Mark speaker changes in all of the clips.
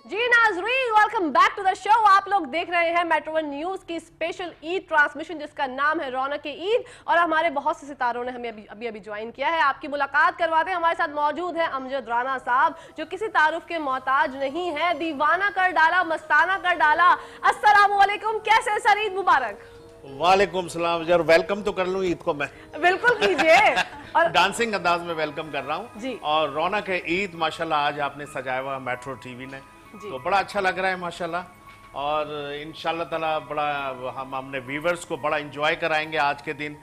Speaker 1: जी नाज़रीन, welcome back to the show. आप लोग देख रहे हैं मेट्रो वन न्यूज की स्पेशल ईद ट्रांसमिशन जिसका नाम है रौनक ईद, और हमारे बहुत से सितारों ने हमें अभी ज्वाइन किया है। आपकी मुलाकात करवाते हैं, हमारे साथ मौजूद है अमजद राना साहब, जो किसी तारुफ के मोहताज नहीं है, दीवाना कर डाला, मस्ताना कर डाला। अस्सलाम वालेकुम, कैसे सर? ईद मुबारक।
Speaker 2: वालेकुम सलाम। जरा वेलकम तो कर लूं ईद को मैं।
Speaker 1: बिल्कुल कीजिए। और
Speaker 2: डांसिंग अंदाज में वेलकम कर रहा हूं
Speaker 1: जी।
Speaker 2: और रौनक है ईद माशाल्लाह आज आपने सजाया हुआ मेट्रो टीवी ने, तो बड़ा अच्छा लग रहा है माशाल्लाह। और इंशाल्लाह ताला बड़ा हम अपने व्यूवर्स को बड़ा एंजॉय कराएंगे आज के दिन,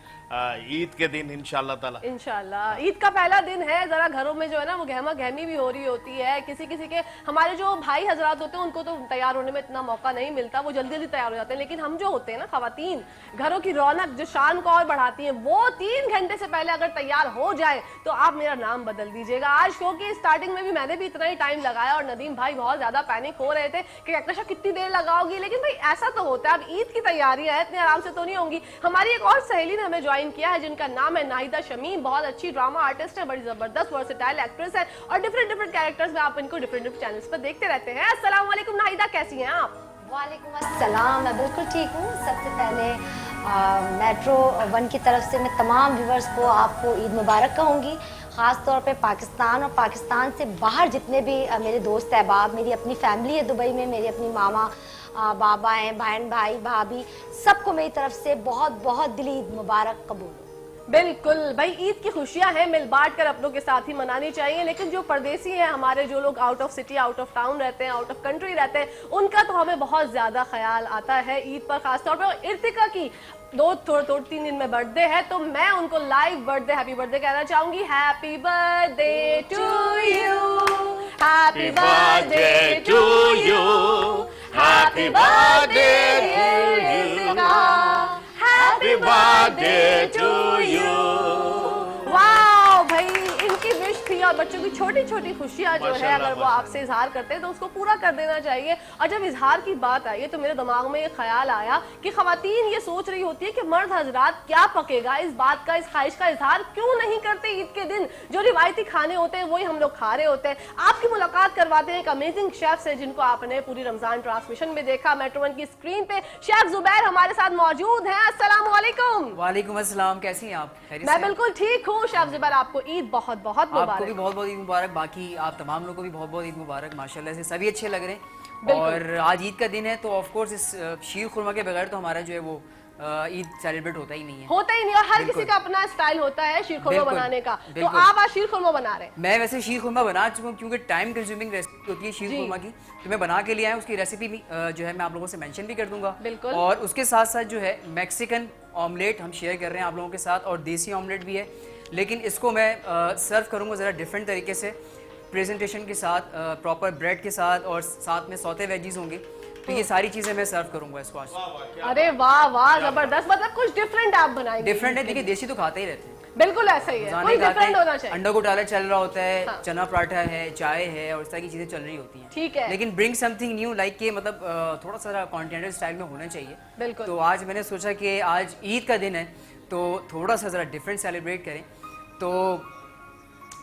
Speaker 2: ईद के दिन इंशाल्लाह ताला।
Speaker 1: इंशाल्लाह ईद का पहला दिन है, जरा घरों में जो है ना वो गहमा गहमी भी हो रही होती है। किसी किसी के हमारे जो भाई हजरात होते हैं उनको तो तैयार होने में इतना मौका नहीं मिलता, वो जल्दी जल्दी तैयार हो जाते हैं। लेकिन हम जो होते हैं ना खवातीन, घरों की रौनक जो शान को और बढ़ाती हैं, वो 3 घंटे से पहले अगर तैयार हो जाए तो आप मेरा नाम बदल दीजिएगा। आज शो की स्टार्टिंग में भी मैंने भी इतना ही टाइम लगाया और नदीम भाई बहुत ज्यादा पैनिक हो रहे थे कि अक्शा कितनी देर लगाओगी, लेकिन भाई ऐसा तो होता है, अब ईद की तैयारियां है, इतने आराम से तो नहीं होंगी। हमारी एक और सहेली ने हमें ज्वाइन किया है जिनका नाम है नाहिदा शमीम, बहुत अच्छी ड्रामा आर्टिस्ट है, बड़ी जबरदस्त वर्सेटाइल एक्ट्रेस है और डिफरेंट कैरेक्टर्स में आप इनको डिफरेंट चैनल्स पर देखते रहते हैं। अस्सलाम वालेकुम नाहिदा, कैसी हैं आप?
Speaker 3: वालेकुम अस्सलाम, मैं बिल्कुल ठीक हूँ। सबसे पहले मेट्रो वन की तरफ से मैं तमाम व्यूवर्स को आपको ईद मुबारक कहूँगी, ख़ास तौर पे पाकिस्तान और पाकिस्तान से बाहर जितने भी मेरे दोस्त अहबाब, मेरी अपनी फैमिली है दुबई में, मेरी अपनी मामा बाबा हैं, बहन भाई भाभी, सबको मेरी तरफ से बहुत बहुत दिली ईद मुबारक कबूल।
Speaker 1: बिल्कुल भाई, ईद की खुशियां हैं, मिल बांट कर अपनों के साथ ही मनानी चाहिए। लेकिन जो परदेसी हैं हमारे, जो लोग out of city, out of town रहते हैं, आउट ऑफ कंट्री रहते हैं, उनका तो हमें बहुत ज्यादा ख्याल आता है ईद पर खासतौर पर। और इर्तिका की थोड़े 3 दिन में बर्थडे है, तो मैं उनको लाइव बर्थडे हैप्पी बर्थडे कहना चाहूंगी। Happy birthday to you, happy birthday to you, happy birthday
Speaker 2: happy birthday to you.
Speaker 1: वाह भाई, इनकी विश थी और बच्चों की छोटी छोटी खुशियां जो है अगर वो आपसे इजहार करते हैं तो उसको पूरा कर देना चाहिए। और जब इजहार की बात आई तो मेरे दिमाग में ये ख्याल आया कि खवातीन ये सोच रही होती है कि मर्द हजरात क्या पकेगा, इस बात का, इस ख्वाहिश का इजहार क्यों नहीं करते ईद के दिन। जो रिवायती खाने होते हैं वही हम लोग खा रहे होते हैं। आपकी मुलाकात करवाते हैं एक अमेजिंग शेफ से जिनको आपने पूरी रमजान ट्रांसमिशन में देखा मेट्रो वन की स्क्रीन पे। शेफ जुबैर हमारे साथ मौजूद हैं। अस्सलाम वालेकुम।
Speaker 4: वालेकुम अस्सलाम, कैसी हैं आप?
Speaker 1: मैं बिल्कुल ठीक हूँ शेफ जुबैर, आपको ईद बहुत बहुत मुबारक।
Speaker 4: आपको भी बहुत बहुत ईद मुबारक, बाकी आप तमाम लोगों को भी बहुत बहुत ईद मुबारक। माशाल्लाह से सभी अच्छे लग रहे हैं और आज ईद का दिन है तो ऑफ कोर्स इस शीर खुरमा के बगैर तो हमारा जो है वो ईद सेलिब्रेट होता ही नहीं है।
Speaker 1: होता ही नहीं, और हर किसी का अपना स्टाइल होता है शीर खुरमा बनाने का। तो आप आज शीर खुरमा बना रहे हैं?
Speaker 4: मैं वैसे शीर खुरमा बना चुका हूँ क्योंकि टाइम कंज्यूमिंग रेसिपी होती है शीर खुरमा की, तो मैं बना के लिए आया हूँ। उसकी रेसिपी भी जो है मैं आप लोगों से मेंशन भी कर दूंगा। और उसके साथ साथ जो है मैक्सिकन ऑमलेट हम शेयर कर रहे हैं आप लोगों के साथ, और देसी ऑमलेट भी है, लेकिन इसको मैं सर्व करूँगा ज़रा डिफरेंट तरीके से, प्रेजेंटेशन के साथ, प्रॉपर ब्रेड के साथ, और साथ में सौते वेजीज होंगे। तो ये सारी चीजें मैं सर्व करूंगा इसको आज।
Speaker 1: अरे वाह वाह, जबरदस्त, मतलब कुछ डिफरेंट आप बनाएंगे।
Speaker 4: डिफरेंट है, देखिए देसी तो खाते ही रहते हैं,
Speaker 1: बिल्कुल ऐसा ही है, कोई डिफरेंट होना चाहिए।
Speaker 4: अंडा घोटाला चल रहा होता है, हाँ। चना पराठा है, चाय है, और इस तरह की चीजें चल रही होती हैं।
Speaker 1: ठीक है,
Speaker 4: लेकिन ब्रिंग समथिंग न्यू, लाइक के मतलब थोड़ा सा कॉन्टिनेंटल स्टाइल में होना चाहिए।
Speaker 1: बिल्कुल।
Speaker 4: तो आज मैंने सोचा कि आज ईद का दिन है तो थोड़ा सा जरा डिफरेंट सेलिब्रेट करें, तो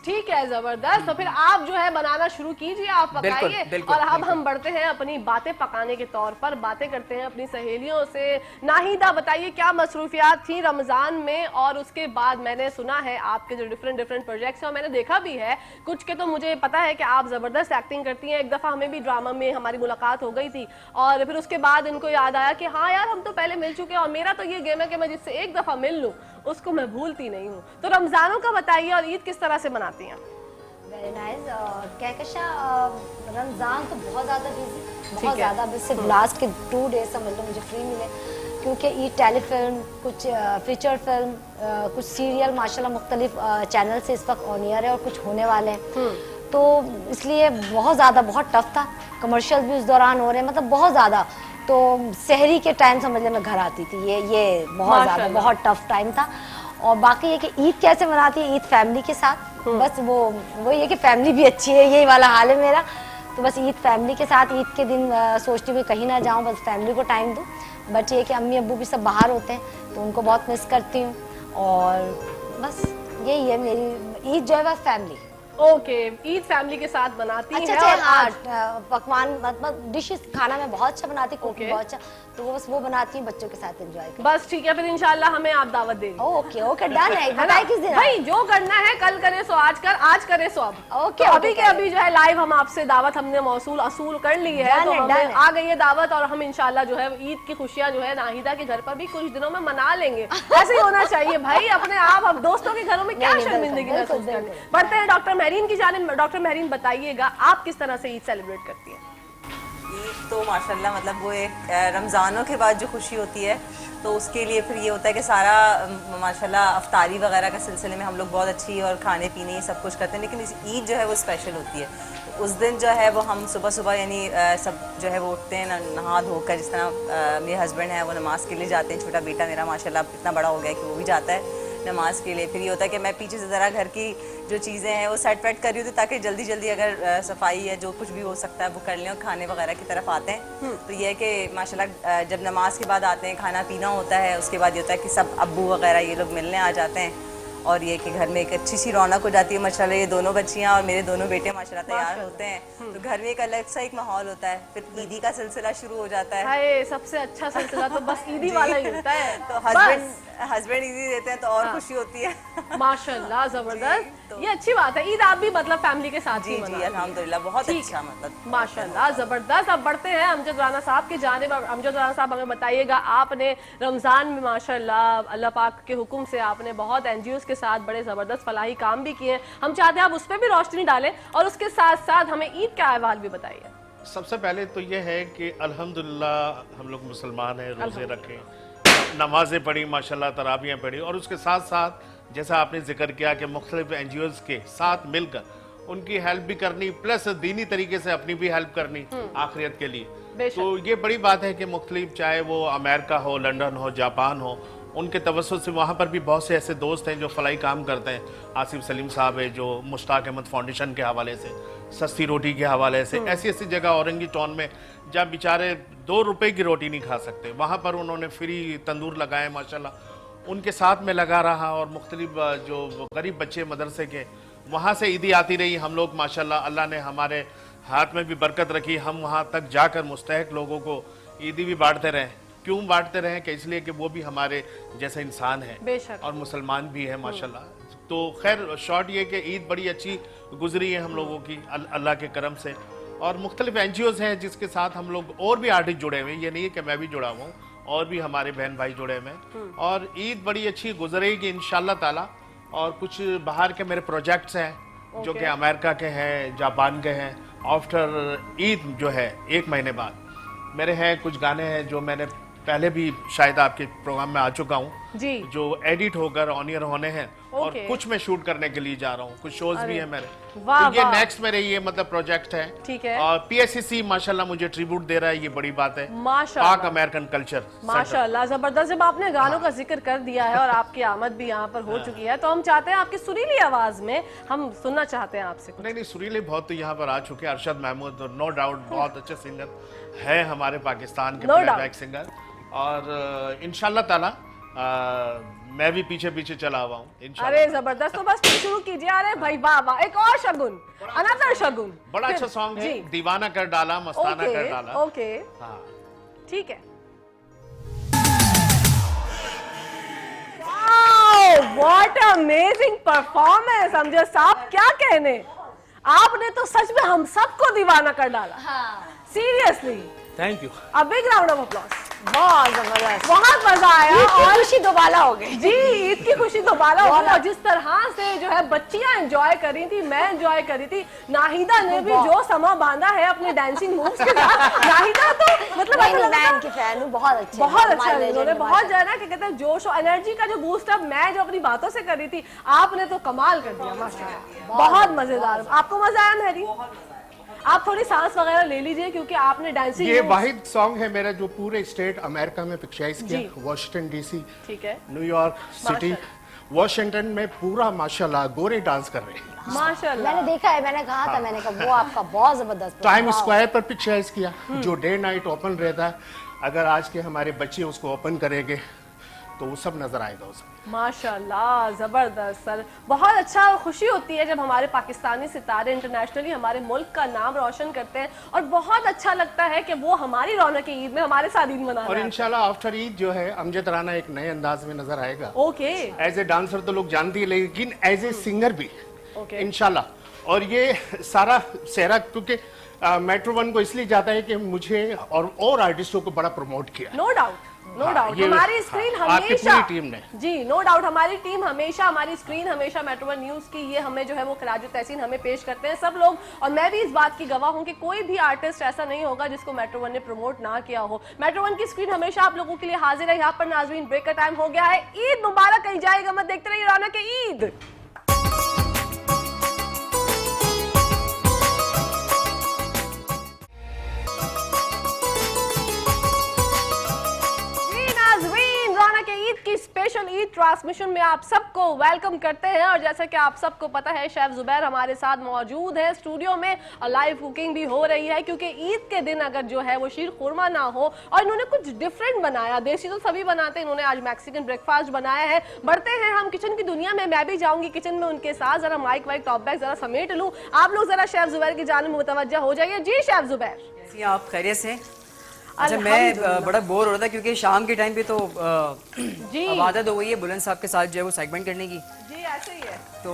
Speaker 1: ठीक है, जबरदस्त। तो फिर आप जो है बनाना शुरू कीजिए, आप पकाइए। और अब हम बढ़ते हैं अपनी बातें पकाने के तौर पर, बातें करते हैं अपनी सहेलियों से। नाहिदा बताइए क्या मसरूफियात थी रमजान में, और उसके बाद मैंने सुना है आपके जो डिफरेंट प्रोजेक्ट्स हैं, और मैंने देखा भी है कुछ के, तो मुझे पता है कि आप जबरदस्त एक्टिंग करती हैं। एक दफा हमें भी ड्रामा में हमारी मुलाकात हो गई थी और फिर उसके बाद इनको याद आया कि हाँ यार हम तो पहले मिल चुके हैं, और मेरा तो ये गेम है कि मैं जिससे एक दफा मिल लूँ उसको मैं भूलती नहीं हूँ। तो रमजानों का बताइए और ईद किस तरह से मनाती हैं?
Speaker 3: Very nice. कहकशा रमज़ान तो बहुत ज़्यादा बिजी, बहुत ज़्यादा, सिर्फ लास्ट के 2 डेज समझ लो मुझे फ्री मिले, क्योंकि ईद टेलीफिल्म, कुछ फीचर फिल्म, कुछ सीरियल माशाल्लाह मुख्तलिफ चैनल से इस वक्त ऑन एयर है और कुछ होने वाले हैं, तो इसलिए बहुत ज़्यादा बहुत टफ था। कमर्शियल भी उस दौरान हो रहे हैं, मतलब बहुत ज़्यादा। तो सहरी के टाइम समझ लें मैं घर आती थी, ये बहुत ज़्यादा बहुत टफ टाइम था। और बाकी ये कि ईद कैसे मनाती है, ईद फैमिली के साथ, बस वो ये कि फैमिली भी अच्छी है, यही वाला हाल है मेरा। तो बस ईद फैमिली के साथ, ईद के दिन सोचती हूँ कहीं ना जाऊँ, बस फैमिली को टाइम दूँ। बट ये कि अम्मी अब्बू भी सब बाहर होते हैं तो उनको बहुत मिस करती हूँ, और बस यही है मेरी ईद जो है वह फैमिली।
Speaker 1: ओके, ईद फैमिली के साथ बनाती
Speaker 3: अच्छा
Speaker 1: है।
Speaker 3: अच्छा,
Speaker 1: और आज
Speaker 3: पकवान मतलब डिशेस खाना मैं बहुत अच्छा बनाती, कुकिंग
Speaker 1: Okay.
Speaker 3: बहुत अच्छा, तो वो बस वो बनाती हूँ बच्चों के साथ एंजॉय कर।
Speaker 1: बस ठीक है, फिर इंशाल्लाह हमें आप दावत देंगे।
Speaker 3: ओके ओके डन है,
Speaker 1: है ना?
Speaker 3: बताइए किस दिन
Speaker 1: भाई जो करना है कल करे सो आज कर, आज करे सो अब।
Speaker 3: ओके,
Speaker 1: तो
Speaker 3: ओके,
Speaker 1: अभी के
Speaker 3: करें।
Speaker 1: अभी जो है लाइव हम आपसे दावत हमने मौसूल असूल कर ली है,
Speaker 3: Done
Speaker 1: तो
Speaker 3: है,
Speaker 1: हमें
Speaker 3: done है।
Speaker 1: आ गई है दावत, और हम इंशाल्लाह जो है ईद की खुशियां जो है नाहिदा के घर पर भी कुछ दिनों में मना लेंगे। ऐसे ही होना चाहिए भाई, अपने आप अब दोस्तों के घरों में क्या
Speaker 3: नहीं,
Speaker 1: शर्मिंदगी
Speaker 3: बिल्कुल,
Speaker 1: महसूस
Speaker 3: बिल्कुल,
Speaker 1: करनी।
Speaker 3: बिल्कुल।
Speaker 1: बढ़ते हैं डॉक्टर महरीन की जानिब। डॉक्टर महरीन बताइएगा, आप किस तरह से ईद सेलिब्रेट करती हैं?
Speaker 5: ईद तो माशाल्लाह मतलब वो एक रमज़ानों के बाद जो खुशी होती है, तो उसके लिए फिर ये होता है कि सारा माशाल्लाह अफ्तारी वगैरह का सिलसिले में हम लोग बहुत अच्छी और खाने पीने ये सब कुछ करते हैं, लेकिन इस ईद जो है वो स्पेशल होती है। तो उस दिन जो है वो हम सुबह सुबह यानी सब जो है वो उठते हैं नहा धोकर, जिस तरह मेरे हस्बैंड हैं वो नमाज के लिए जाते हैं, छोटा बेटा मेरा माशाल्लाह इतना बड़ा हो गया है कि वो भी जाता है नमाज के लिए। फिर ये होता है कि मैं पीछे से ज़रा घर की जो चीज़ें हैं वो सेट वेट कर रही होती, ताकि जल्दी जल्दी अगर सफाई या जो कुछ भी हो सकता है वो कर लें और खाने वगैरह की तरफ आते हैं। तो ये है कि माशाल्लाह जब नमाज के बाद आते हैं, खाना पीना होता है, उसके बाद ये होता है कि सब अब्बू वगैरह ये लोग मिलने आ जाते हैं, और ये कि घर में एक अच्छी सी रौनक हो जाती है। माशाल्लाह ये दोनों बच्चियाँ और मेरे दोनों बेटे माशाल्लाह तैयार होते हैं, तो घर में एक अलग सा एक माहौल होता है। फिर ईदी का सिलसिला शुरू हो जाता है।
Speaker 1: हाय, सबसे अच्छा सिलसिला तो बस ईदी वाला ही होता है।
Speaker 5: तो
Speaker 1: बस।
Speaker 5: हस्बैंड ईदी देते हैं तो और खुशी होती है।
Speaker 1: माशाल्लाह, जबरदस्त।
Speaker 5: तो-
Speaker 1: ये अच्छी बात है, ईद आप भी मतलब फैमिली के साथ
Speaker 5: जी
Speaker 1: ही
Speaker 5: जी
Speaker 1: मनाती हैं।
Speaker 5: अल्हम्दुलिल्लाह बहुत
Speaker 1: ठीक
Speaker 5: अच्छा मतलब
Speaker 1: माशाल्लाह, जबरदस्त। अब बढ़ते हैं अमजद राना साहब की जानिब। अमजद राना साहब हमें बताइएगा, आपने रमजान में माशाल्लाह अल्लाह पाक के हुक्म से आपने बहुत एनजीओज के साथ बड़े जबरदस्त फलाही काम भी किए हैं। हम चाहते हैं आप उस पर भी रोशनी डालें, और उसके साथ साथ हमें ईद का अहवाल भी बताइए।
Speaker 2: सबसे पहले तो ये है कि अल्हम्दुलिल्लाह हम लोग मुसलमान हैं, रोज़े रखें, नमाजें पढ़ी, माशाल्लाह तराबियाँ पढ़ी, और उसके साथ साथ जैसा आपने जिक्र किया कि मुख्तलिफ NGOs के साथ मिलकर उनकी हेल्प भी करनी, प्लस दीनी तरीके से अपनी भी हेल्प करनी आखिरत के लिए।
Speaker 1: बेशक।
Speaker 2: तो ये बड़ी बात है कि मुख्तलिफ, चाहे वो अमेरिका हो, लंदन हो, जापान हो, उनके तवज्जुह से वहाँ पर भी बहुत से ऐसे दोस्त हैं जो फलाई काम करते हैं। आसिफ सलीम साहब है जो मुश्ताक अहमद फाउंडेशन के हवाले से, सस्ती रोटी के हवाले से, ऐसी ऐसी जगह औरंगी टाउन में जहाँ बेचारे 2 रुपए की रोटी नहीं खा सकते, वहाँ पर उन्होंने फ्री तंदूर लगाए माशाल्लाह, उनके साथ में लगा रहा। और मुख्तलिफ जो गरीब बच्चे मदरसे के, वहाँ से ईदी आती रही। हम लोग माशाल्लाह अल्लाह ने हमारे हाथ में भी बरकत रखी, हम वहाँ तक जाकर मुस्तहक लोगों को ईदी भी बांटते रहें। क्यों बांटते रहें कि इसलिए कि वो भी हमारे जैसे इंसान है
Speaker 1: बेशक।
Speaker 2: और मुसलमान भी है माशाल्लाह। तो खैर शॉर्ट ये कि ईद बड़ी अच्छी गुजरी है हम लोगों की अल्लाह के करम से। और मुख्तलिफ NGOs हैं जिसके साथ हम लोग और भी आर्टिस्ट जुड़े हुए हैं, ये नहीं है कि मैं भी जुड़ा हुआ हूँ, और भी हमारे बहन भाई जुड़े हुए हैं। और ईद बड़ी अच्छी गुजरेगी इंशाल्लाह ताला। और कुछ बाहर के मेरे प्रोजेक्ट्स हैं जो कि अमेरिका के हैं, जापान के हैं। आफ्टर ईद जो है 1 महीने बाद मेरे हैं कुछ गाने हैं जो मैंने पहले भी शायद आपके प्रोग्राम में आ चुका हूँ
Speaker 1: जी।
Speaker 2: जो एडिट होकर ऑन एयर होने हैं, और
Speaker 1: ओके।
Speaker 2: कुछ मैं शूट करने के लिए जा रहा हूँ, कुछ शोज भी हैं मेरे।
Speaker 1: वाह,
Speaker 2: तो ये
Speaker 1: वाह।
Speaker 2: नेक्स्ट मेरे ये मतलब प्रोजेक्ट है।
Speaker 1: ठीक है।
Speaker 2: और PSCC माशाल्लाह मुझे ट्रिब्यूट दे रहा है, ये बड़ी बात है।
Speaker 1: माशाल्लाह।
Speaker 2: पाक अमेरिकन कल्चर
Speaker 1: माशाल्लाह, जबरदस्त। जब आपने गानों का जिक्र कर दिया है और आपकी आमद भी यहाँ पर हो चुकी है, तो हम चाहते हैं आपकी सुरीली आवाज में हम सुनना चाहते हैं आपसे कुछ।
Speaker 2: नहीं सुरीले बहुत तो यहाँ पर आ चुके हैं। अरशद महमूद नो डाउट बहुत अच्छे सिंगर है हमारे पाकिस्तान के,
Speaker 1: No doubt।
Speaker 2: Playback singer. और इंशाल्लाह ताला मैं भी पीछे पीछे चला हुआ हूँ इंशाल्लाह।
Speaker 1: अरे जबरदस्त, तो बस शुरू कीजिए। अरे भाई वाह वाह, एक और शगुन, अनदर शगुन।
Speaker 2: बड़ा अच्छा सॉन्ग है,
Speaker 1: जी।
Speaker 2: दीवाना कर डाला, मस्ताना कर
Speaker 1: ओके
Speaker 2: डाला।
Speaker 1: ओके,
Speaker 2: हाँ
Speaker 1: ठीक है। व्हाट अमेजिंग परफॉर्मेंस अमजद साहब, क्या कहने, आपने तो सच में हम सबको दीवाना कर डाला। Seriously,
Speaker 6: thank you.
Speaker 1: A big round of applause.
Speaker 3: बहुत जबरदस्त,
Speaker 1: बहुत मजा आया।
Speaker 3: ईद की
Speaker 1: और
Speaker 3: खुशी दोबारा हो गई।
Speaker 1: जी, ईद की खुशी दोबारा हो गई। और जिस तरह से जो है बच्चियां एंजॉय कर रही थी, मैं एंजॉय कर रही थी, नाहिदा ने भी जो समा बांधा है अपने डांसिंग मूव्स के साथ। नाहिदा तो मतलब
Speaker 3: नहीं,
Speaker 1: ऐसा लगा
Speaker 3: मैं
Speaker 1: था-
Speaker 3: इनकी फैन हूँ, बहुत अच्छे
Speaker 1: बहुत
Speaker 3: हैं,
Speaker 1: अच्छा,
Speaker 3: हमारे
Speaker 1: उन्होंने
Speaker 3: legend,
Speaker 1: बहुत जो है ना कि कहते हैं जोश और एनर्जी का जो बूस्ट अप मैं जो अपनी बातों से कर रही थी, आपने तो कमाल कर दिया माशाल्लाह। बहुत मजेदार। आपको मजा आया मेरी? आप थोड़ी सांस वगैरह ले लीजिए क्योंकि आपने डांसिंग
Speaker 6: ये वाहिद सॉन्ग है मेरा जो पूरे स्टेट अमेरिका में पिक्चराइज
Speaker 1: जी।
Speaker 6: किया। वॉशिंगटन DC,
Speaker 1: ठीक है,
Speaker 6: न्यूयॉर्क सिटी, वॉशिंगटन में पूरा माशाल्लाह गोरे डांस कर रहे हैं।
Speaker 1: माशाल्लाह।
Speaker 3: मैंने देखा है, मैंने कहा था, मैंने कहा वो आपका बहुत जबरदस्त
Speaker 6: टाइम
Speaker 3: performance।
Speaker 6: स्क्वायर पर पिक्चराइज किया जो डे नाइट ओपन रहता है। अगर आज के हमारे बच्चे उसको ओपन करेंगे तो वो सब नजर आएगा उसमें।
Speaker 1: माशाल्लाह, जबरदस्त सर। बहुत अच्छा, खुशी होती है जब हमारे पाकिस्तानी सितारे इंटरनेशनली हमारे मुल्क का नाम रोशन करते हैं, और बहुत अच्छा लगता है कि वो हमारी रौनक ईद में हमारे साथ ईद मना
Speaker 6: और
Speaker 1: रहे हैं।
Speaker 6: इंशाल्लाह आफ्टर ईद जो है अमजद राना एक नए अंदाज में नजर आएगा।
Speaker 1: ओके,
Speaker 6: एज ए डांसर तो लोग जानती है, लेकिन एज ए सिंगर भी
Speaker 1: ओके।
Speaker 6: इंशाल्लाह। और ये सारा सेहरा क्योंकि मेट्रो वन को इसलिए जाता है कि मुझे और आर्टिस्टों को बड़ा प्रमोट किया।
Speaker 1: नो डाउट, नो
Speaker 6: हाँ,
Speaker 1: डाउट।
Speaker 6: ये-
Speaker 1: हमारी स्क्रीन
Speaker 6: हाँ, आपकी
Speaker 1: हमेशा,
Speaker 6: पूरी टीम ने।
Speaker 1: जी नो डाउट, हमारी टीम हमेशा, हमारी स्क्रीन हमेशा मेट्रो वन न्यूज की ये हमें जो है वो खराज तहसीन हमें पेश करते हैं सब लोग। और मैं भी इस बात की गवाह हूं कि कोई भी आर्टिस्ट ऐसा नहीं होगा जिसको मेट्रो वन ने प्रमोट ना किया हो। मेट्रो वन की स्क्रीन हमेशा आप लोगों के लिए हाजिर है। यहाँ पर नाजरीन, ब्रेक का टाइम हो गया है। ईद मुबारक कही जाएगा मत, देखते रहिए रौनक ईद। ईद की स्पेशल ईद ट्रांसमिशन में आप सबको वेलकम करते हैं। और जैसा कि आप सबको पता है, शेफ जुबैर हमारे साथ मौजूद है स्टूडियो में, और लाइव कुकिंग भी हो रही है, क्योंकि ईद के दिन अगर जो है वो शीर खुरमा ना हो, और इन्होंने कुछ डिफरेंट बनाया। देसी तो सभी बनाते हैं, इन्होंने आज मैक्सिकन ब्रेकफास्ट बनाया है। बढ़ते हैं हम किचन की दुनिया में, मैं भी जाऊंगी किचन में उनके साथ। जरा माइक वाइक टॉप बैग जरा समेट लूं, आप लोग जरा शेफ जुबैर की जानिब मुतवज्जा हो जाइए। जी शेफ जुबैर,
Speaker 4: कैसी हैं आप, खैरियत से? अच्छा, मैं बड़ा बोर हो रहा था क्योंकि शाम के टाइम पे तो
Speaker 1: जी
Speaker 4: अब आदत हो गई है बुलंद साहब के साथ जो है वो सेगमेंट करने की।
Speaker 1: जी ऐसे ही है।
Speaker 4: तो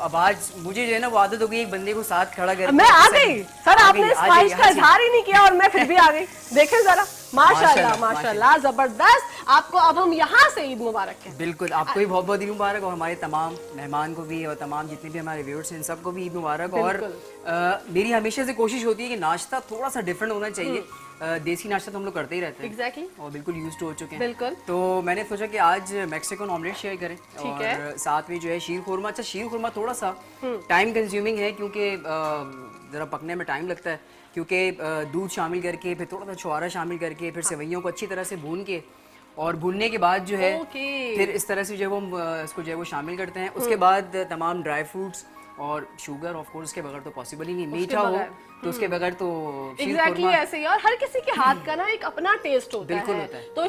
Speaker 4: अब आज मुझे जो है ना वो आदत हो गई एक बंदे को साथ खड़ा कर।
Speaker 1: मैं आ गई सर, आपने इस ख्वाहिश का इजहार ही नहीं किया और मैं फिर भी आ गई। देखें जरा, माशाल्लाह माशाल्लाह, जबरदस्त। आपको अब हम यहाँ से ईद मुबारक कहते
Speaker 4: बिल्कुल, आपको भी बहुत बहुत ईद मुबारक, और हमारे तमाम मेहमान को भी, और तमाम जितने भी हमारे व्यूअर्स हैं इन सबको भी ईद मुबारक। और मेरी हमेशा से कोशिश होती है कि नाश्ता थोड़ा सा डिफरेंट होना चाहिए। देसी नाश्ता तो हम लोग करते ही रहते हैं
Speaker 1: एग्जैक्टली,
Speaker 4: और बिल्कुल यूज्ड हो चुके हैं।
Speaker 1: बिल्कुल।
Speaker 4: तो मैंने सोचा कि आज मैक्सिकन ऑमलेट शेयर करें,
Speaker 1: ठीक है।
Speaker 4: और साथ में जो है शीर खुरमा। अच्छा, शीर खुरमा थोड़ा सा टाइम कंज्यूमिंग है क्योंकि ज़रा पकने में टाइम लगता है, क्योंकि दूध शामिल करके, फिर थोड़ा सा छुआरा शामिल करके, फिर सेवइयों को अच्छी तरह से भून के, और भूनने के बाद जो है फिर इस तरह से जो है वो इसको जो है वो शामिल करते हैं। उसके बाद तमाम ड्राई फ्रूट्स और शुगर, ऑफ कोर्स के बगैर तो पॉसिबल ही नहीं। मीठा हो तो उसके बगैर तो
Speaker 1: एग्जैक्टली ऐसे ही। और हर किसी के हाथ का ना एक अपना टेस्ट होता
Speaker 4: बिल्कुल
Speaker 1: है।
Speaker 4: होता है।
Speaker 1: तो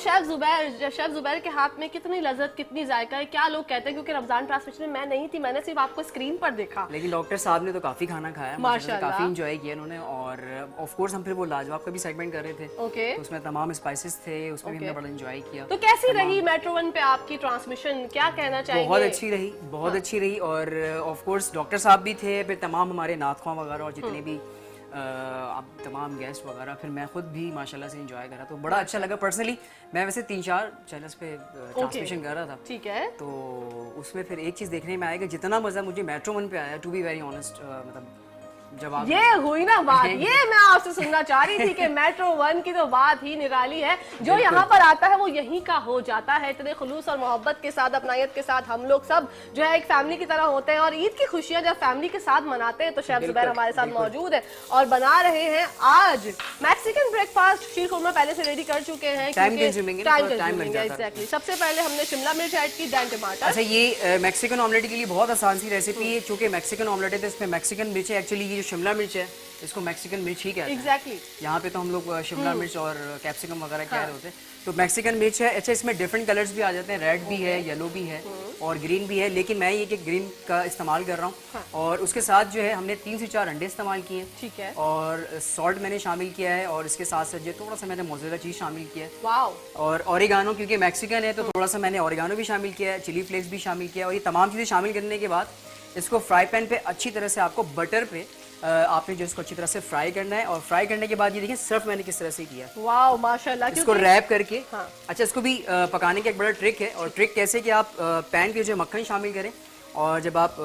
Speaker 1: शेफ जुबैर के हाथ में कितनी लज्जत, कितनी जायका है, क्या लोग कहते हैं। क्योंकि रमजान ट्रांसमिशन में मैं नहीं थी, मैंने सिर्फ आपको स्क्रीन पर देखा,
Speaker 4: लेकिन डॉक्टर साहब ने तो काफी खाना खाया,
Speaker 1: माशाल्लाह,
Speaker 4: काफी इंजॉय किया उन्होंने। और ऑफ कोर्स हम फिर वो लाजवाब का भी सेगमेंट कर रहे थे,
Speaker 1: ओके,
Speaker 4: तो उसमें तमाम स्पाइसेस थे, उसमें भी हमने बड़ा एंजॉय किया।
Speaker 1: तो कैसी रही मेट्रो वन पे आपकी ट्रांसमिशन, क्या कहना चाहिए?
Speaker 4: बहुत अच्छी रही, बहुत अच्छी रही। और ऑफ कोर्स डॉक्टर साहब भी थे, फिर तमाम हमारे नाथख्वां वगैरह और जितने भी अब तमाम गेस्ट वगैरह, फिर मैं खुद भी माशाल्लाह से एंजॉय करा, तो बड़ा अच्छा लगा। पर्सनली मैं वैसे 3-4 चैनल्स पे ट्रांसमिशन कर रहा था,
Speaker 1: ठीक है,
Speaker 4: तो उसमें फिर एक चीज़ देखने में आएगा, जितना मज़ा मुझे मेट्रो वन पे आया, टू बी वेरी ऑनेस्ट, मतलब जब आप
Speaker 1: ये हुई ना बात, ये मैं आपसे सुनना चाह रही थी कि मेट्रो वन की तो बात ही निराली है। जो यहाँ पर आता है वो यहीं का हो जाता है। इतने खुलूस और मोहब्बत के साथ, अपनायत के साथ हम लोग सब जो है एक फैमिली की तरह होते हैं, और ईद की खुशियां जब फैमिली के साथ मनाते हैं तो शेफ जुबैर हमारे साथ मौजूद है और बना रहे हैं आज मैक्सिकन ब्रेकफास्ट। शीर खुरमा पहले से रेडी कर चुके हैं,
Speaker 4: टाइम कंज्यूमिंग है,
Speaker 1: एग्जैक्टली। सबसे पहले हमने शिमला मिर्च ऐड की, देन टमाटर।
Speaker 4: अच्छा, ये मैक्सिकन ऑमलेट के लिए बहुत आसान सी रेसिपी है, चूंकि मैक्सिकन ऑमलेट है तो इसमें मैक्सिकन मिर्च है। एक्चुअली ये जो शिमला मिर्च है इसको मैक्सिकन मिर्च ही कहते हैं।
Speaker 1: एग्जैक्टली,
Speaker 4: यहाँ पे तो हम लोग शिमला मिर्च और कैप्सिकम वगैरह कह रहे होते हैं, तो मैक्सिकन मिर्च है। अच्छा, इसमें डिफरेंट कलर्स भी आ जाते हैं, रेड भी है, येलो भी है और ग्रीन भी है, लेकिन मैं ये कि ग्रीन का इस्तेमाल कर रहा हूँ। और उसके साथ जो है हमने 3 से 4 अंडे इस्तेमाल किए,
Speaker 1: ठीक है,
Speaker 4: और सॉल्ट मैंने शामिल किया है, और इसके साथ साथ जो थोड़ा सा मैंने मोज़रेला चीज़ शामिल किया है,
Speaker 1: वाओ,
Speaker 4: और ओरिगानो, क्योंकि मैक्सिकन है तो थोड़ा सा मैंने ओरिगानो भी शामिल किया है, चिली फ्लेक्स भी शामिल किया है। और ये तमाम चीज़ें शामिल करने के बाद इसको फ्राई पैन पे अच्छी तरह से आपको बटर पे आपने जो इसको अच्छी तरह से फ्राई करना है। और फ्राई करने के बाद ये देखिए सर्व मैंने किस तरह से किया,
Speaker 1: वाओ माशाल्लाह,
Speaker 4: इसको रैप करके।
Speaker 1: हाँ।
Speaker 4: अच्छा, इसको भी पकाने का एक बड़ा ट्रिक है, और ट्रिक कैसे कि आप पैन पे जो मक्खन शामिल करें, और जब आप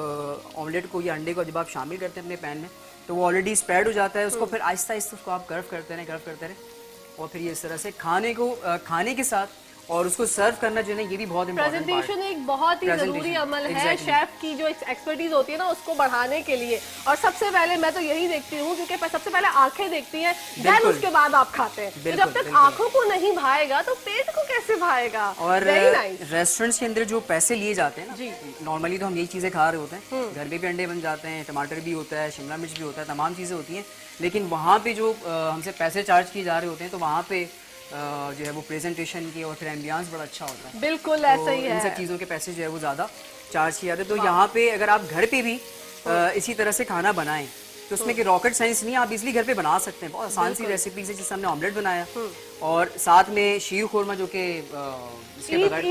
Speaker 4: ऑमलेट को या अंडे को जब आप शामिल करते हैं अपने पैन में, तो वो ऑलरेडी स्प्रेड हो जाता है, उसको फिर आहिस्ता आहिस्ता उसको आप कर्व करते रहे, और फिर ये इस तरह से खाने के साथ और उसको सर्व करना जो है ना, ये भी बहुत इंपॉर्टेंट पार्ट है।
Speaker 1: प्रेजेंटेशन एक बहुत ही जरूरी अमल है शेफ की, जो एक्सपर्टीज होती है ना उसको बढ़ाने के लिए। और सबसे पहले मैं तो यही देखती हूँ, क्योंकि सबसे पहले आंखें देखती हैं, देन उसके बाद आप खाते हैं। तो जब तक आंखों को नहीं भाएगा तो पेट को कैसे भाएगा।
Speaker 4: और रेस्टोरेंट्स के अंदर जो पैसे लिए जाते हैं ना, नॉर्मली तो हम यही चीजें खा रहे होते हैं, घर में भी अंडे बन जाते हैं, टमाटर भी होता है, शिमला मिर्च भी होता है, तमाम चीजें होती हैं, लेकिन वहाँ पे जो हमसे पैसे चार्ज किए जा रहे होते हैं, तो वहाँ पे जो है वो प्रेजेंटेशन की और फिर एम्बियंस बड़ा अच्छा होता है।
Speaker 1: बिल्कुल ऐसा ही
Speaker 4: इन
Speaker 1: है।
Speaker 4: सब चीज़ों के पैसे जो है वो ज़्यादा चार्ज किए जाते हैं। तो यहाँ पे अगर आप घर पे भी इसी तरह से खाना बनाएं तो उसमें कि रॉकेट साइंस नहीं, आप इजली घर पे बना सकते हैं। बहुत आसान सी रेसिपी है, जिससे हमने ऑमलेट बनाया और साथ में शीर खुरमा जो कि इसके बगैर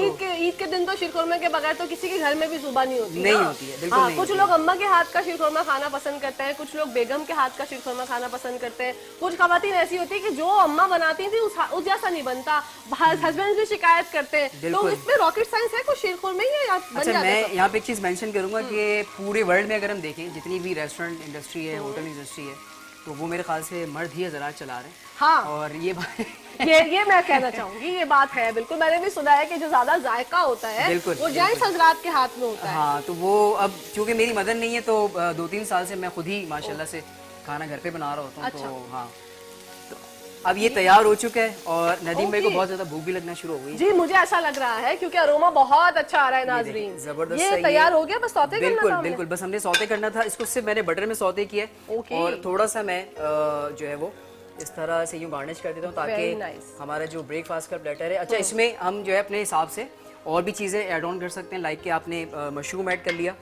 Speaker 1: ईद के दिन तो शीरखुरमा के बगैर तो किसी के घर में भी सुबह नहीं होती
Speaker 4: नहीं
Speaker 1: ना।
Speaker 4: होती है, बिल्कुल
Speaker 1: हाँ,
Speaker 4: नहीं
Speaker 1: कुछ
Speaker 4: होती
Speaker 1: लोग अम्मा के हाथ का शीरखुरमा खाना पसंद करते हैं, कुछ लोग बेगम के हाथ का शीरखुरमा खाना पसंद करते हैं। कुछ खवातीन ऐसी होती है कि जो अम्मा बनाती थी उस जैसा नहीं बनता, हस्बैंड भी शिकायत करते हैं। तो
Speaker 4: बिल्कुल।
Speaker 1: इसमें रॉकेट साइंस है कुछ शीरखुरमा ही है या बन
Speaker 4: अच्छा,
Speaker 1: जाता है
Speaker 4: मैं
Speaker 1: सब?
Speaker 4: यहाँ पे एक चीज़ मेंशन करूंगा कि पूरे वर्ल्ड में अगर हम देखें जितनी भी रेस्टोरेंट इंडस्ट्री है, होटल इंडस्ट्री है, तो वो मेरे ख्याल से मर्द ही हज़रात चला रहे हैं।
Speaker 1: हाँ,
Speaker 4: और ये बात
Speaker 1: ये मैं कहना चाहूंगी, ये बात है बिल्कुल। मैंने भी सुना है कि जो ज्यादा जायका होता है
Speaker 4: बिल्कुल,
Speaker 1: वो जेंट्स हजरात के हाथ में होता है।
Speaker 4: हाँ, तो वो अब क्योंकि मेरी मदर नहीं है तो 2-3 साल से मैं खुद ही माशाल्लाह से खाना घर पे बना रहा होता हूँ।
Speaker 1: अच्छा।
Speaker 4: तो हाँ, तो अब ये तैयार हो चुका है और नदीम भाई को बहुत ज्यादा भूख भी लगना शुरू हो गई।
Speaker 1: जी, मुझे ऐसा लग रहा है क्योंकि अरोमा बहुत अच्छा आ रहा है नाजरीन।
Speaker 4: जबरदस्त
Speaker 1: ये
Speaker 4: सा
Speaker 1: तैयार हो गया, बस सौते करना
Speaker 4: बिल्कुल
Speaker 1: था हमने।
Speaker 4: बिल्कुल, बस हमने सौते करना था इसको। सिर्फ मैंने बटर में सौते किया है
Speaker 1: ओके।
Speaker 4: और थोड़ा सा मैं जो है वो इस तरह से यूं गार्निश कर देता हूँ
Speaker 1: Very
Speaker 4: ताकि
Speaker 1: nice.
Speaker 4: हमारा जो ब्रेकफास्ट का प्लेटर है। अच्छा, इसमें हम जो है अपने हिसाब से और भी चीज़ें ऐड ऑन कर सकते हैं, लाइक कि आपने मशरूम ऐड कर लिया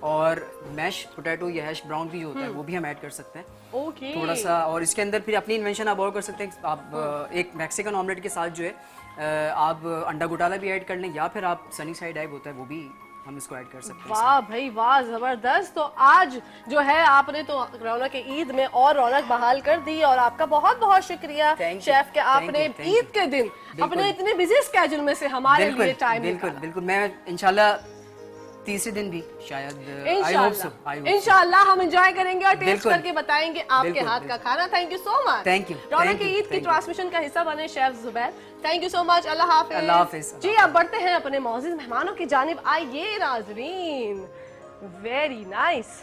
Speaker 4: और मैश पोटैटो या हैश ब्राउन भी जो होता है वो भी हम ऐड कर सकते हैं
Speaker 1: ओके।
Speaker 4: थोड़ा सा। और इसके अंदर फिर अपनी इन्वेंशन आप और कर सकते हैं। आप एक मैक्सिकन ऑमलेट के साथ जो है आप अंडा गुटाला भी ऐड कर लें, या फिर आप सनी साइड आइव होता है वो भी हम इसको ऐड कर सकते हैं।
Speaker 1: वाह भाई वाह, जबरदस्त। तो आज जो है आपने तो रौनक के ईद में और रौनक बहाल कर दी और आपका बहुत बहुत शुक्रिया
Speaker 4: Thank you,
Speaker 1: शेफ के
Speaker 4: thank
Speaker 1: आपने
Speaker 4: you, thank
Speaker 1: ईद के दिन
Speaker 4: बिल्कुल।
Speaker 1: अपने इतने बिजी स्केड्यूल में से हमारे लिए टाइम
Speaker 4: बिल्कुल
Speaker 1: निकाला।
Speaker 4: बिल्कुल, मैं इंशाल्लाह तीसरे दिन भी शायद आई होप सो
Speaker 1: इंशाल्लाह हम एंजॉय करेंगे और टेस्ट
Speaker 4: बिल्कुल।
Speaker 1: करके बताएंगे आपके
Speaker 4: बिल्कुल,
Speaker 1: हाथ का खाना। Thank you so much.
Speaker 4: Thank you,
Speaker 1: Raunaq
Speaker 4: thank
Speaker 1: के
Speaker 4: you,
Speaker 1: ईद की
Speaker 4: thank you.
Speaker 1: ट्रांसमिशन का हिस्सा बने chef Zubair. Thank you so much. Allah हाफिज।
Speaker 4: अल्लाह हाफिज।
Speaker 1: जी, अब बढ़ते हैं अपने मौजूद मेहमानों की जानिब। आइए नाजरीन, वेरी नाइस।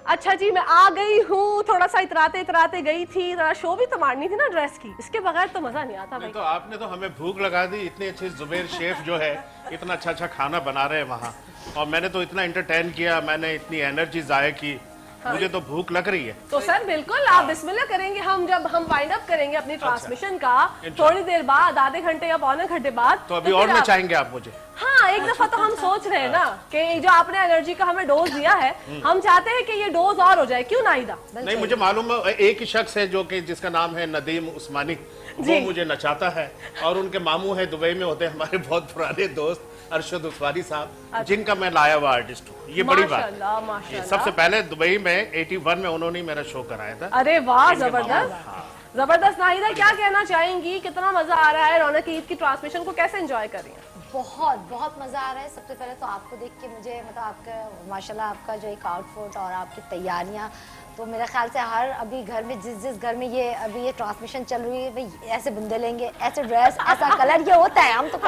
Speaker 1: अच्छा जी, मैं आ गई हूँ। थोड़ा सा इतराते इतराते गई थी, जरा शो भी तो मारनी थी ना ड्रेस की, इसके बगैर तो मजा नहीं आता भाई।
Speaker 2: तो आपने तो हमें भूख लगा दी। इतने अच्छे जुबैर शेफ जो है इतना अच्छा अच्छा खाना बना रहे हैं वहाँ, और मैंने तो इतना एंटरटेन किया, मैंने इतनी एनर्जी जाया की, मुझे तो भूख लग रही है।
Speaker 1: तो सर बिल्कुल आप बिस्मिल्लाह करेंगे। हम जब हम वाइंड अप करेंगे अपनी ट्रांसमिशन का थोड़ी देर बाद, आधे घंटे या पौने घंटे बाद,
Speaker 2: तो अभी
Speaker 1: फिर
Speaker 2: और
Speaker 1: आप-
Speaker 2: नचाएंगे आप मुझे?
Speaker 1: हाँ, एक दफा तो हम सोच रहे हैं ना कि जो आपने एनर्जी का हमें डोज दिया है, हम चाहते हैं कि ये डोज और हो जाए, क्यों नाइदा?
Speaker 2: नहीं, मुझे मालूम है एक ही शख्स है जो कि जिसका नाम है नदीम उस्मानी, वो मुझे नचाता है, और उनके मामू है दुबई में होते हैं हमारे बहुत पुराने दोस्त अरशद उस्मानी साहब, जिनका मैं लाया हुआ आर्टिस्ट हूँ। ये बड़ी बात
Speaker 1: माशाल्लाह,
Speaker 2: है।
Speaker 1: माशाल्लाह।
Speaker 2: सबसे पहले दुबई में 81 में उन्होंने मेरा शो कराया था।
Speaker 1: अरे वाह,
Speaker 2: इनके मामू।
Speaker 1: जबरदस्त जबरदस्त। नाहिदा, क्या कहना चाहेंगी? कितना मजा आ रहा है रौनक ईद की ट्रांसमिशन को, कैसे एंजॉय कर रही हैं?
Speaker 3: बहुत बहुत मज़ा आ रहा है। सबसे पहले तो आपको देख के मुझे मतलब आपका माशाल्लाह आपका जो एक आउटफिट और आपकी तैयारियां, तो मेरे ख्याल से हर अभी घर में जिस घर में ये अभी ये ट्रांसमिशन चल रही है, भाई ऐसे बंदे लेंगे, ऐसे ड्रेस, ऐसा कलर, ये होता है। हम तो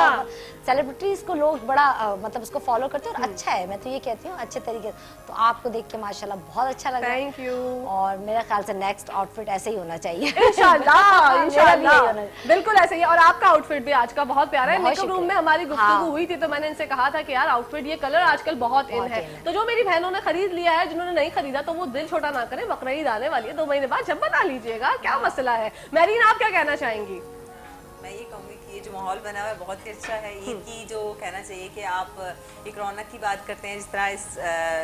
Speaker 3: सेलिब्रिटीज़ को लोग बड़ा मतलब उसको फॉलो करते हैं और अच्छा है, मैं तो ये कहती हूँ अच्छे तरीके से। तो आपको देख के माशाल्लाह बहुत अच्छा लगा।
Speaker 1: Thank you.
Speaker 3: और मेरे ख्याल से नेक्स्ट आउटफिट ऐसे ही होना चाहिए।
Speaker 1: इंशाल्लाह इंशाल्लाह,
Speaker 3: मेरा भी
Speaker 1: बिल्कुल ऐसे ही। और आपका आउटफिट भी आज का बहुत प्यारा है।
Speaker 3: बहुत
Speaker 1: मेकअप रूम
Speaker 3: शुक्रिया।
Speaker 1: में हमारी गुफ्तगू
Speaker 3: हाँ।
Speaker 1: हुई थी तो मैंने इनसे कहा था कि यार आउटफिट ये कलर आजकल बहुत इन
Speaker 3: बहुत
Speaker 1: है।
Speaker 3: in है।
Speaker 1: तो जो मेरी बहनों ने खरीद लिया है, जिन्होंने नहीं खरीदा तो वो दिल छोटा ना करें, बकरा ईद आने वाली है 2 महीने बाद, जब बता लीजिएगा क्या मसला है। मैरीन, आप क्या कहना चाहेंगी?
Speaker 5: मैं ये कहूँगी कि ये जो माहौल बना हुआ है बहुत ही अच्छा है। ईद की जो कहना चाहिए कि आप एक रौनक की बात करते हैं, जिस तरह इस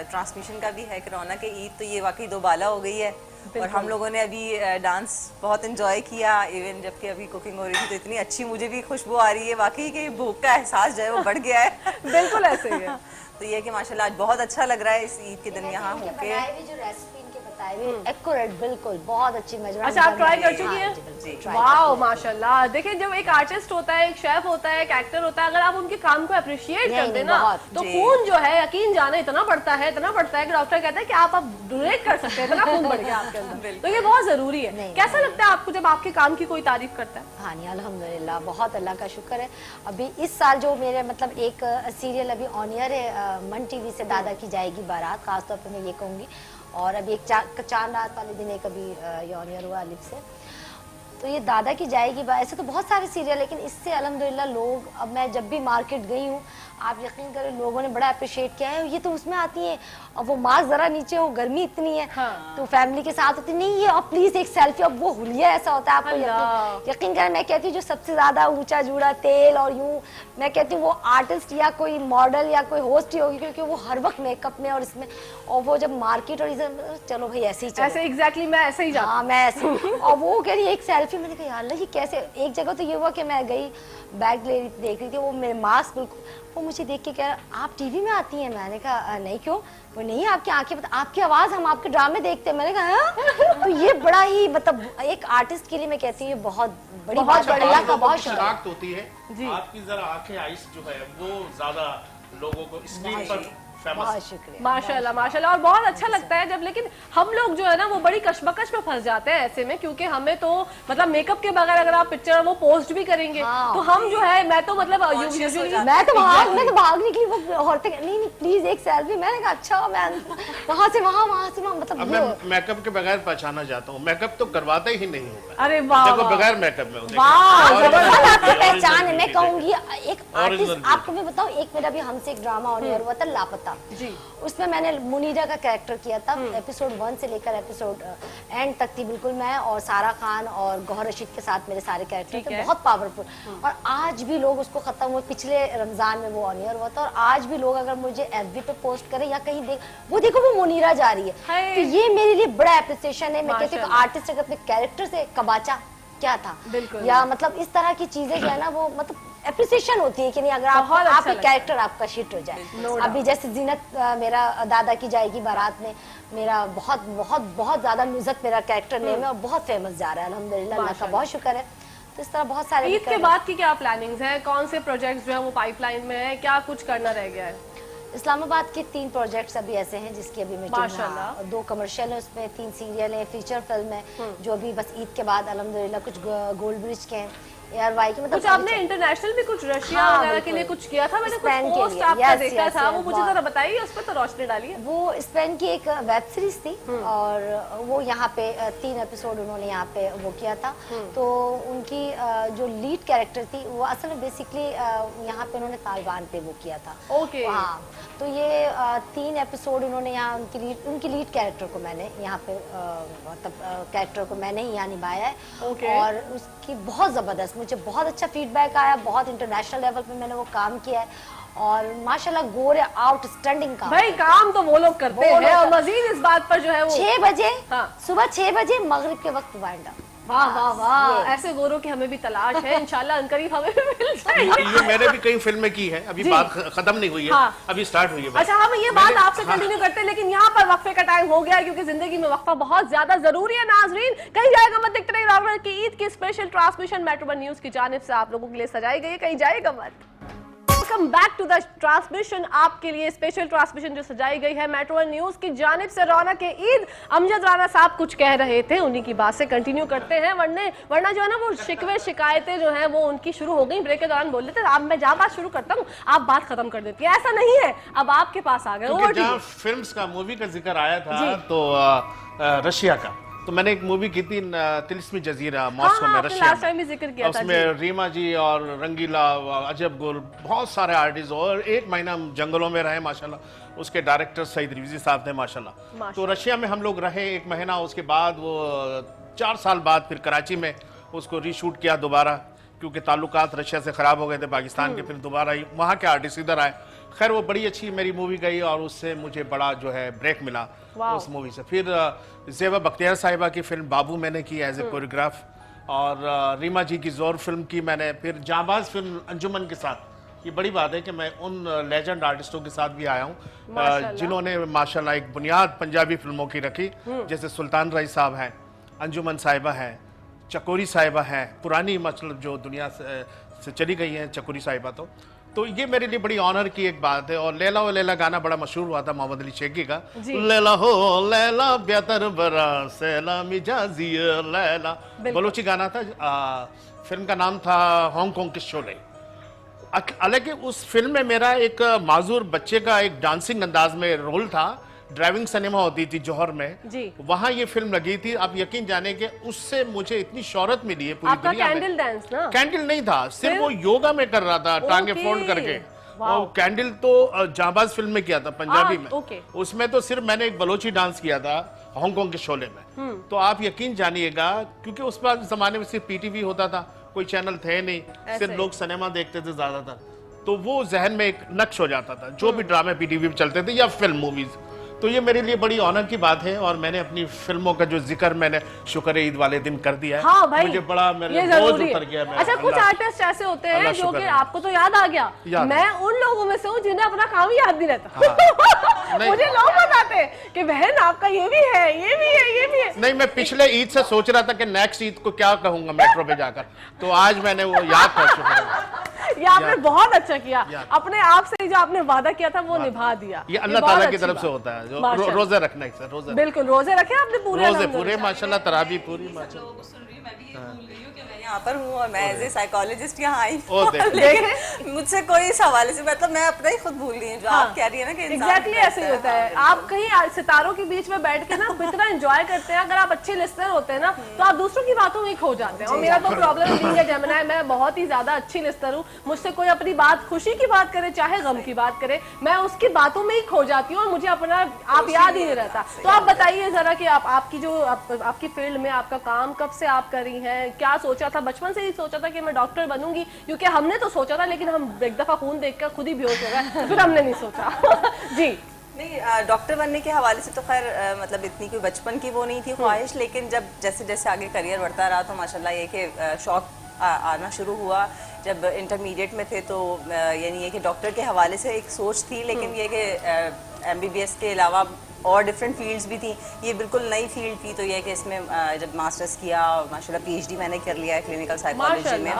Speaker 5: ट्रांसमिशन का भी है कि रौनक ईद, तो ये वाकई दोबाला हो गई है। और हम लोगों ने अभी डांस बहुत इंजॉय किया, इवन जबकि अभी कुकिंग हो रही थी तो इतनी अच्छी मुझे भी खुशबू आ रही है, वाकई कि भूख का एहसास जो है वो बढ़ गया है।
Speaker 1: बिल्कुल ऐसे ही है।
Speaker 5: तो ये कि माशाल्लाह आज बहुत अच्छा लग रहा है इस ईद के दिन यहाँ
Speaker 3: इनके
Speaker 5: होके।
Speaker 3: बनाए हुए जो रेसिपी इनके बताए हुए एक्यूरेट, बिल्कुल बहुत अच्छी मेजरमेंट।
Speaker 1: अच्छा, आप ट्राई कर चुकी हैं?
Speaker 5: जी।
Speaker 1: वाओ, माशाल्लाह। देखिए, जब एक आर्टिस्ट होता है, एक शेफ होता है, एक एक्टर होता है, अगर आप उनके काम को अप्रिशिएट
Speaker 3: नहीं,
Speaker 1: करते
Speaker 3: नहीं,
Speaker 1: ना,
Speaker 3: बहुत,
Speaker 1: तो
Speaker 5: जी।
Speaker 1: खून जो है यकीन जाने इतना बढ़ता है कि डॉक्टर कहता है कि आप अब डोनेट कर सकते हैं, इतना खून बढ़ गया आपके अंदर। तो ये बहुत जरूरी है।
Speaker 3: नहीं,
Speaker 1: कैसा लगता है आपको जब आपके काम की कोई तारीफ करता है?
Speaker 3: हाँ नहीं, अल्हम्दुलिल्लाह बहुत अल्लाह का शुक्र है। अभी इस साल जो मेरे मतलब एक सीरियल अभी ऑन ईयर है मन टीवी से, दादा की जाएगी बारात, खासतौर पे मैं ये कहूँगी। और अभी एक चांद रात वाले दिन एक अभी ये ऑन ईयर हुआ अलिफ से। तो ये दादा की जाएगी बात। ऐसे तो बहुत सारे सीरियल, लेकिन इससे अल्हम्दुलिल्लाह लोग, अब मैं जब भी मार्केट गई हूँ, आप यकीन करें लोगों ने बड़ा अप्रिशिएट किया है, ये तो उसमें आती है और वो मास्क जरा नीचे हो, गर्मी इतनी है।
Speaker 1: हाँ।
Speaker 3: तो फैमिली के साथ होती नहीं, ये अब प्लीज एक सेल्फी। अब वो हुलिया ऐसा होता है, आपको यकीन करें, मैं कहती हूँ जो सबसे ज्यादा ऊंचा जुड़ा तेल और यूं, मैं कहती हूँ वो आर्टिस्ट या कोई मॉडल या कोई होस्ट ही होगी, क्योंकि वो हर वक्त मेकअप में और इसमें, और वो जब मार्केट और इधर, चलो भाई ऐसे ही चलो।
Speaker 1: ऐसे एग्जैक्टली मैं ऐसे ही जाती
Speaker 3: हाँ मैं ऐसे और वो कह रही एक सेल्फी, मैंने कहा यार अल्लाह ये कैसे। एक जगह तो ये हुआ कि मैं गई बैग देख रही थी, वो मेरे मास्क बिल्कुल, वो मुझे देख के कह रहा आप टीवी में आती हैं। मैंने कहा नहीं, क्यों? वो नहीं, आपकी आंखें पता, आपकी आवाज हम आपके ड्रामे देखते हैं। मैंने कहा हाँ? तो ये बड़ा ही मतलब एक आर्टिस्ट के लिए मैं कहती हूँ ये बहुत बड़ी बात है, अल्लाह का बहुत शुक्र।
Speaker 6: शनाख्त होती है आपकी, जरा आंखें आइस जो है वो ज्यादा लोगों को स्क्रीन पर
Speaker 3: बहुत शुक्रिया।
Speaker 1: माशाल्लाह माशाल्लाह। और बहुत अच्छा लगता है जब, लेकिन हम लोग जो है ना वो बड़ी कशमकश में फंस जाते हैं ऐसे में, क्योंकि हमें तो मतलब मेकअप के बगैर अगर आप पिक्चर वो पोस्ट भी करेंगे तो हम जो है, मैं तो मतलब usually-
Speaker 3: मैं तो भाग निकली, वो औरतें नहीं नहीं प्लीज एक सेल्फी। मैंने कहा अच्छा, मैं वहाँ से वहाँ मतलब
Speaker 6: अब मैं मेकअप के बगैर पहचाना जाता हूँ, मेकअप तो करवाते ही नहीं होगा।
Speaker 1: अरे वाह
Speaker 6: देखो
Speaker 1: वाह।
Speaker 6: बगैर मेकअप में
Speaker 3: आपकी पहचान है। मैं कहूंगी एक आर्टिस्ट, आपको मैं बताऊं, एक मेरा भी हमसे एक ड्रामा ऑन एयर हुआ था लापता
Speaker 1: जी,
Speaker 3: उसमें मैंने मुनीरा का कैरेक्टर किया था। एपिसोड 1 से लेकर एपिसोड एंड तक थी बिल्कुल मैं और सारा खान और गौहर रशीद के साथ मेरे सारे कैरेक्टर थे, बहुत पावरफुल। और आज भी लोग उसको खत्म हुए, पिछले रमजान में वो ऑन एयर हुआ था, और आज भी लोग अगर मुझे एफबी पे पोस्ट करें या कहीं देख, वो देखो वो मुनीरा जा रही है, तो ये मेरे लिए बड़ा एप्रिसिएशन है। मैं कहती हूँ आर्टिस्ट अगर अपने कैरेक्टर से कबाचा क्या था, या मतलब इस तरह की चीजें जो है ना वो मतलब एप्रिसिएशन होती है कि नहीं, अगर आपका कैरेक्टर आपका शिट हो जाए। अभी जैसे जीनत मेरा दादा की जाएगी बारात में, मेरा बहुत बहुत बहुत ज्यादा नुज़त मेरा कैरेक्टर नेम है और बहुत फेमस जा रहा है अल्हम्दुलिल्लाह, अल्लाह का बहुत शुक्र है। तो इस तरह बहुत सारे
Speaker 1: ईद के बाद की क्या प्लानिंग्स हैं, कौन से प्रोजेक्ट्स जो है वो पाइपलाइन में है, क्या कुछ करना रह गया है?
Speaker 3: इस्लामाबाद के 3 प्रोजेक्ट्स अभी ऐसे हैं जिसकी अभी मीटिंग है,
Speaker 1: माशाल्लाह।
Speaker 3: 2 कमर्शियल है, उसमें 3 सीरियल है, फीचर फिल्म है, जो अभी बस ईद के बाद अल्हम्दुलिल्लाह कुछ गोल्ड ब्रिज के हैं, ARY के, मतलब
Speaker 1: कुछ आपने इंटरनेशनल भी कुछ रशिया
Speaker 3: हाँ,
Speaker 1: वगैरह के लिए
Speaker 3: बिल्कुल।
Speaker 1: कुछ किया था, मैंने कुछ
Speaker 3: स्पेन के
Speaker 1: पोस्ट
Speaker 3: लिए,
Speaker 1: आपका
Speaker 3: यस,
Speaker 1: देखा
Speaker 3: यस,
Speaker 1: था, वो
Speaker 3: यस,
Speaker 1: मुझे जरा बताइए, उस पर तो रोशनी डालिए।
Speaker 3: वो स्पेन की एक वेब सीरीज थी और वो यहाँ पे 3 एपिसोड उन्होंने यहाँ पे वो किया था। तो उनकी जो लीड कैरेक्टर थी वो असल में बेसिकली यहाँ पे उन्होंने तालिबान पे वो किया था।
Speaker 1: ओके।
Speaker 3: हाँ, तो ये 3 एपिसोड उन्होंने यहाँ उनकी लीड कैरेक्टर को मैंने यहाँ पे मतलब कैरेक्टर को मैंने ही यहाँ निभाया है। और उसकी बहुत ज़बरदस्त, मुझे बहुत अच्छा फीडबैक आया, बहुत इंटरनेशनल लेवल पे मैंने वो काम किया है और माशाल्लाह गोरे आउटस्टैंडिंग काम।
Speaker 1: भाई काम तो वो लोग करते हैं और मजीद इस बात पर जो है वो
Speaker 3: 6 बजे,
Speaker 1: हाँ।
Speaker 3: सुबह 6 बजे मगरिब के वक्त वाइंड अप।
Speaker 1: वाह वाह वाह, ऐसे गोरों की हमें भी तलाश है, इंशाल्लाह अनकरीब हमें भी मिल जाएगी।
Speaker 6: ये मैंने भी कई फिल्में की है, अभी बात खत्म नहीं हुई है,
Speaker 1: हाँ।
Speaker 6: अभी स्टार्ट हुई है बात।
Speaker 1: अच्छा, हम ये बात आपसे कंटिन्यू करते हैं, लेकिन यहाँ पर वक्फे का टाइम हो गया क्योंकि जिंदगी में वक्फा बहुत ज्यादा जरूरी है। नाजरीन, कहीं जाएगा मत, देखते रहिए रावण की ईद की special transmission metro one news की जानिब से आप लोगों के लिए सजाई गई है, कहीं जाएगा मत। Welcome back to the transmission, आपके लिए स्पेशल ट्रांसमिशन जो सजाई गई है मेट्रो वन न्यूज की जानिब से। रौनक के ईद, अमजद राना साहब कुछ कह रहे थे, उन्हीं की बात से कंटिन्यू करते हैं, वरना जो है ना वो शिकवे शिकायतें जो हैं वो उनकी शुरू हो गई। ब्रेक के दौरान बोल लेते अब मैं जहाँ बात शुरू करता हूँ आप बात खत्म कर देती है, ऐसा नहीं है, अब आपके पास आ गए।
Speaker 6: जहाँ फिल्म्स का मूवी का जिक्र आया था तो रशिया का, तो मैंने एक मूवी की थी तिलिस्मी जजीरा मॉस्को में, रशिया
Speaker 1: लास्ट टाइम भी जिक्र किया था।
Speaker 6: उसमें रीमा जी और रंगीला, अजब गुल, बहुत सारे आर्टिस्ट, और 1 महीना हम जंगलों में रहे माशाल्लाह। उसके डायरेक्टर सईद रिजवी साहब थे माशाल्लाह। तो रशिया में हम लोग रहे 1 महीना, उसके बाद वो 4 साल बाद फिर कराची में उसको रीशूट किया दोबारा, क्योंकि ताल्लुकात रशिया से ख़राब हो गए थे पाकिस्तान के, फिर दोबारा वहाँ के आर्टिस्ट इधर आए। खैर वो बड़ी अच्छी मेरी मूवी गई और उससे मुझे बड़ा जो है ब्रेक मिला उस मूवी से। फिर ज़ेबा बख्तियार साहिबा की फिल्म बाबू मैंने की एज ए कोरियोग्राफ, और रीमा जी की जोर फिल्म की मैंने, फिर जाबाज फिल्म अंजुमन के साथ। ये बड़ी बात है कि मैं उन लेजेंड आर्टिस्टों के साथ भी आया हूँ जिन्होंने माशाल्लाह एक बुनियाद पंजाबी फिल्मों की रखी, जैसे सुल्तान रईस साहब हैं, अंजुमन साहिबा हैं, चकोरी साहिबा हैं, पुरानी मतलब जो दुनिया से चली गई हैं चकोरी साहिबा। तो ये मेरे लिए बड़ी ऑनर की एक बात है। और लैला ओ लैला गाना बड़ा मशहूर हुआ था मोहम्मद अली शेखी का, लैला हो लैला बेहतर बरा सैला मिजाजी लैला, बलोची गाना था। फिल्म का नाम था हांगकांग के शोले। हालांकि उस फिल्म में मेरा एक माजूर बच्चे का एक डांसिंग अंदाज में रोल था, ड्राइविंग सिनेमा होती थी जौहर में,
Speaker 1: जी।
Speaker 6: वहां ये फिल्म लगी थी। आप यकीन जाने के उससे मुझे इतनी शोहरत मिली है पूरी
Speaker 1: आपका
Speaker 6: दुनिया में।
Speaker 1: कैंडल डांस ना?
Speaker 6: कैंडल नहीं था, सिर्फ वो योगा में कर रहा था, टांगे
Speaker 1: ओके।
Speaker 6: फोल्ड करके।
Speaker 1: वाओ।
Speaker 6: और कैंडल तो जाबाज फिल्म में किया था, पंजाबी में।
Speaker 1: ओके।
Speaker 6: उसमें तो सिर्फ मैंने एक बलोची डांस किया था हांगकांग के शोले में। तो आप यकीन जानिएगा, क्योंकि उस बार जमाने में सिर्फ पीटीवी होता था, कोई चैनल थे नहीं, सिर्फ लोग सिनेमा देखते थे ज्यादातर, तो वो जहन में एक नक्श हो जाता था जो भी ड्रामे पीटीवी पे चलते थे या फिल्म मूवीज। तो ये मेरे लिए बड़ी ऑनर की बात है, और मैंने अपनी फिल्मों का जो जिक्र मैंने शुक्र ईद वाले दिन कर दिया है।
Speaker 1: हाँ भाई,
Speaker 6: मुझे बड़ा मेरे
Speaker 1: ये
Speaker 6: बोझ
Speaker 1: जरूरी
Speaker 6: उतर
Speaker 1: है।
Speaker 6: गया। मैं
Speaker 1: अच्छा, कुछ
Speaker 6: अल्लाह-
Speaker 1: आर्टिस्ट ऐसे होते हैं
Speaker 6: अल्लाह
Speaker 1: जो
Speaker 6: शुक्र
Speaker 1: कि
Speaker 6: है।
Speaker 1: आपको तो याद आ गया,
Speaker 6: याद
Speaker 1: मैं उन लोगों में से हूँ जिन्हें अपना काम ही याद नहीं रहता।
Speaker 6: नहीं।
Speaker 1: मुझे लोग बताते हैं कि बहन आपका ये भी है, ये भी है, ये भी है।
Speaker 6: नहीं, मैं पिछले ईद से सोच रहा था कि नेक्स्ट ईद को क्या कहूंगा मेट्रो पे जाकर, तो आज मैंने वो याद कर चुका।
Speaker 1: ये आपने बहुत अच्छा किया, अपने आप से जो आपने वादा किया था वो निभा दिया।
Speaker 6: ये अल्लाह
Speaker 1: बहुत
Speaker 6: ताला की
Speaker 1: अच्छी
Speaker 6: तरफ
Speaker 1: बात।
Speaker 6: से होता है, जो
Speaker 1: माशाल्लाह।
Speaker 6: रोजे रखना है सर, रोजे
Speaker 1: बिल्कुल, रोजे रखे आपने पूरे?
Speaker 6: रोजे
Speaker 1: अल्हम्दुलिल्लाह।
Speaker 6: पूरे माशाल्लाह, तरावी पूरी माशाल्लाह।
Speaker 5: लोग सुन रही हूँ, मैं भी ये भूल रही हूँ कि मैं यहाँ पर हूँ और मैं एज ए साइकोलॉजिस्ट यहाँ आई
Speaker 6: ओ,
Speaker 5: हूँ।
Speaker 6: देखो।
Speaker 5: लेकिन मुझसे कोई इस हवाले से, मतलब मैं अपना ही खुद भूल गई हूँ। जो आप कह रही है ना कि इंसान
Speaker 1: एग्जैक्टली
Speaker 5: करता
Speaker 1: ऐसे ही होता है। आप कहीं सितारों के बीच में बैठ के ना इतना एंजॉय करते हैं, अगर आप अच्छे लिस्नर होते हैं ना तो आप दूसरों की बातों में ही खो जाते हैं। और मेरा तो प्रॉब्लम नहीं है जेमिनी, मैं बहुत ही ज्यादा अच्छी लिस्नर हूँ। मुझसे कोई अपनी बात, खुशी की बात करे चाहे गम की बात करे, मैं उसकी बातों में ही खो जाती हूँ और मुझे अपना आप याद ही नहीं रहता। तो आप बताइए जरा कि आपकी जो आपकी फील्ड में आपका काम कब से आप कर रही हैं, क्या सोचा था? बचपन से ही सोचा था कि मैं डॉक्टर बनूंगी? क्योंकि हमने तो सोचा था, लेकिन हम एक दफा खून देखकर खुद ही बेहोश हो गए, तो फिर हमने नहीं सोचा। जी।
Speaker 5: नहीं, डॉक्टर बनने के हवाले से तो खैर मतलब इतनी कोई बचपन की वो नहीं थी ख्वाहिश, लेकिन जब जैसे जैसे आगे करियर बढ़ता रहा तो माशाल्लाह ये कि शौक आना शुरू हुआ। जब इंटरमीडिएट में थे तो यानी ये कि डॉक्टर के हवाले से एक सोच थी, लेकिन ये कि MBBS के अलावा और डिफरेंट फील्ड्स भी थी। ये बिल्कुल नई फील्ड थी, तो ये कि इसमें जब मास्टर्स किया और माशाल्लाह PhD मैंने कर लिया है क्लिनिकल साइकोलॉजी में,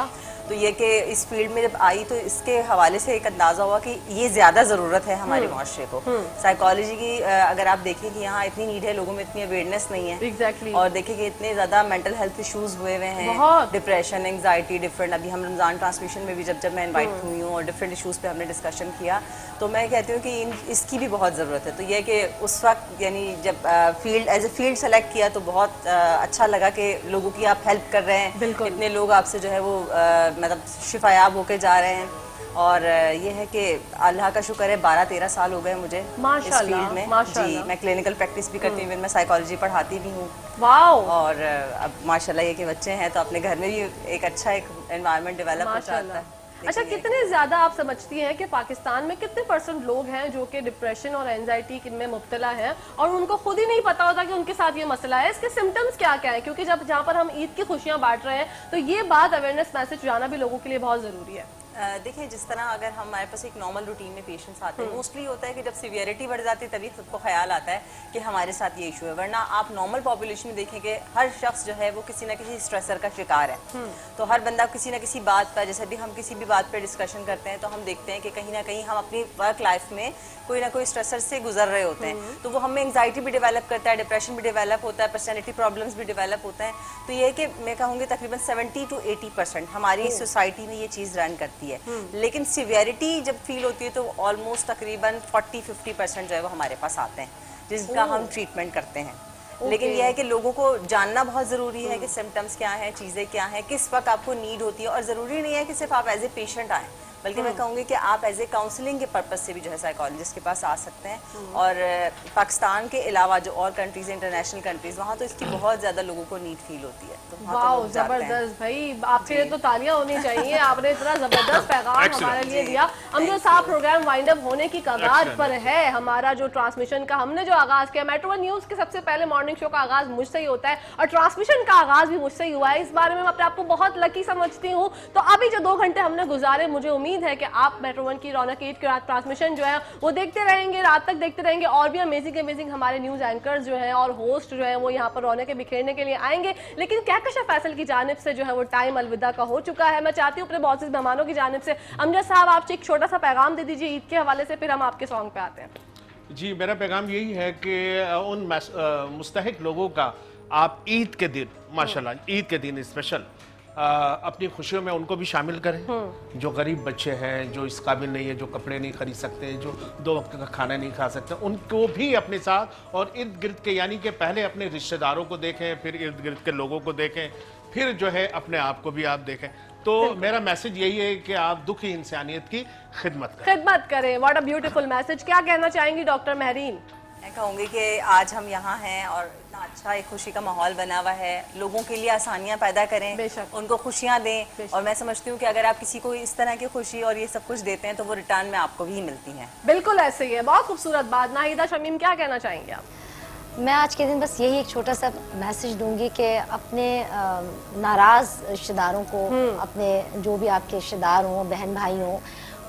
Speaker 5: तो ये कि इस फील्ड में जब आई तो इसके हवाले से एक अंदाज़ा हुआ कि ये ज़्यादा ज़रूरत है हमारे माशरे को। साइकोलॉजी की अगर आप देखें कि यहाँ इतनी नीड है, लोगों में इतनी अवेयरनेस नहीं है।
Speaker 1: एग्जैक्टली।
Speaker 5: और देखें कि इतने ज़्यादा मेंटल हेल्थ इश्यूज हुए हुए हैं, डिप्रेशन, एंग्जाइटी, डिफरेंट। अभी हम रमज़ान ट्रांसमिशन में भी जब मैं इन्वाइट हुई हूँ और डिफरेंट इशूज़ पे हमने डिस्कशन किया, तो मैं कहती हूँ कि इसकी भी बहुत ज़रूरत है। तो ये कि उस वक्त यानी जब field as a field select किया तो बहुत अच्छा लगा कि लोगों की आप हेल्प कर रहे हैं। इतने लोग आपसे जो है वो मतलब शिफायाब होके जा रहे हैं। और ये है कि अल्लाह का शुक्र है 12-13 साल हो गए मुझे इस फील्ड में। जी, मैं क्लिनिकल प्रैक्टिस भी करती हूँ, मैं साइकोलॉजी पढ़ाती भी हूँ।
Speaker 1: वाओ।
Speaker 5: और अब माशाल्लाह ये कि बच्चे हैं तो अपने घर में भी एक अच्छा एक एनवायरनमेंट डेवलप हो जाता है।
Speaker 1: अच्छा, कितने ज्यादा आप समझती हैं कि पाकिस्तान में कितने % लोग हैं जो कि डिप्रेशन और एंजाइटी में मुब्तला हैं और उनको खुद ही नहीं पता होता कि उनके साथ ये मसला है? इसके सिम्टम्स क्या क्या है? क्योंकि जब जहाँ पर हम ईद की खुशियाँ बांट रहे हैं तो ये बात अवेयरनेस मैसेज जाना भी लोगों के लिए बहुत जरूरी है।
Speaker 5: देखिए, जिस तरह अगर हमारे पास एक नॉर्मल रूटीन में पेशेंट्स आते हैं, मोस्टली होता है कि जब सीवियरिटी बढ़ जाती है तभी सबको ख्याल आता है कि हमारे साथ ये इशू है। वरना आप नॉर्मल पॉपुलेशन में देखेंगे हर शख्स जो है वो किसी ना किसी स्ट्रेसर का शिकार है। तो हर बंदा किसी ना किसी बात पर, जैसे भी हम किसी भी बात पर डिस्कशन करते हैं तो हम देखते हैं कि कहीं ना कहीं हम अपनी वर्क लाइफ में कोई ना कोई स्ट्रेसर से गुजर रहे होते हैं। तो वो हमें एंग्जाइटी भी डेवलप करता है, डिप्रेशन भी डेवलप होता है, पर्सनैलिटी प्रॉब्लम्स भी डेवलप होता है। तो ये कि मैं कहूँगी तकरीबन 70 to 80% हमारी सोसाइटी में ये चीज़ रन करती है। लेकिन सीवियरिटी जब फील होती है तो ऑलमोस्ट तकरीबन 40-50% जो है वो हमारे पास आते हैं जिसका हम ट्रीटमेंट करते हैं। लेकिन यह है कि लोगों को जानना बहुत ज़रूरी है कि सिम्टम्स क्या हैं, चीज़ें क्या हैं, किस वक्त आपको नीड होती है। और ज़रूरी नहीं है कि सिर्फ आप एज ए पेशेंट आएँ, बल्कि मैं कहूँगी कि आप एज ए काउंसलिंग के पर्पज़ से भी जो है साइकोलॉजिस्ट के पास आ सकते हैं। और पाकिस्तान के अलावा जो और कंट्रीज, इंटरनेशनल कंट्रीज, वहाँ तो इसकी बहुत ज़्यादा लोगों को नीड फील होती है। तो
Speaker 1: वाओ, जबरदस्त भाई, आपके लिए तो तालियां होनी चाहिए। आपने इतना जबरदस्त पैगाम हमारे लिए दिया। अमजद साहब, प्रोग्राम वाइंड अप होने की कगार पर है। हमारा जो ट्रांसमिशन का हमने जो आगाज किया, मेट्रो वन न्यूज के सबसे पहले मॉर्निंग शो का आगाज मुझसे ही होता है और ट्रांसमिशन का आगाज भी मुझसे ही हुआ है। इस बारे में मैं अपने आपको बहुत लकी समझती हूँ। तो अभी जो 2 घंटे हमने गुजारे, मुझे उम्मीद है कि आप मेट्रो वन की रौनक ईद की रात ट्रांसमिशन जो है वो देखते रहेंगे, रात तक देखते रहेंगे। और भी अमेजिंग हमारे न्यूज एंकर्स जो हैं और होस्ट जो हैं वो यहाँ पर रौनक बिखेरने के लिए आएंगे। लेकिन कहकशा फैसल की जानिब से जो है वो टाइम अलविदा का हो चुका है। मैं चाहती हूँ अपने बॉसेस मेहमानों की जानिब से, अमजद साहब आप एक छोटा सा पैगाम दे दीजिए ईद के हवाले से, फिर हम आपके सॉन्ग पे आते हैं।
Speaker 6: जी, मेरा पैगाम यही है कि उन मुस्तहिक लोगों का आप ईद के दिन, माशाल्लाह ईद के दिन स्पेशल अपनी खुशियों में उनको भी शामिल करें। जो गरीब बच्चे हैं, जो इस काबिल नहीं है, जो कपड़े नहीं खरीद सकते, जो 2 वक्त का खाना नहीं खा सकते, उनको भी अपने साथ और इर्द गिर्द के, यानी कि पहले अपने रिश्तेदारों को देखें, फिर इर्द गिर्द के लोगों को देखें, फिर जो है अपने आप को भी आप देखें। तो मेरा मैसेज यही है कि आप दुखी इंसानियत की खिदमत
Speaker 1: करें। What a beautiful message. क्या कहना चाहेंगी डॉक्टर महरीन?
Speaker 5: मैं कहूँगी कि आज हम यहाँ हैं और इतना अच्छा एक खुशी का माहौल बना हुआ है, लोगों के लिए आसानियाँ पैदा करें, उनको खुशियाँ दें, और मैं समझती हूँ कि अगर आप किसी को इस तरह की खुशी और ये सब कुछ देते हैं तो वो रिटर्न में आपको भी मिलती हैं।
Speaker 1: बिल्कुल ऐसे ही है, बहुत खूबसूरत बात। नाहिदा शमीम, क्या कहना चाहेंगे आप?
Speaker 3: मैं आज के दिन बस यही एक छोटा सा मैसेज दूंगी कि अपने नाराज़ रिश्तेदारों को, अपने जो भी आपके रिश्तेदार हों, बहन भाई हों,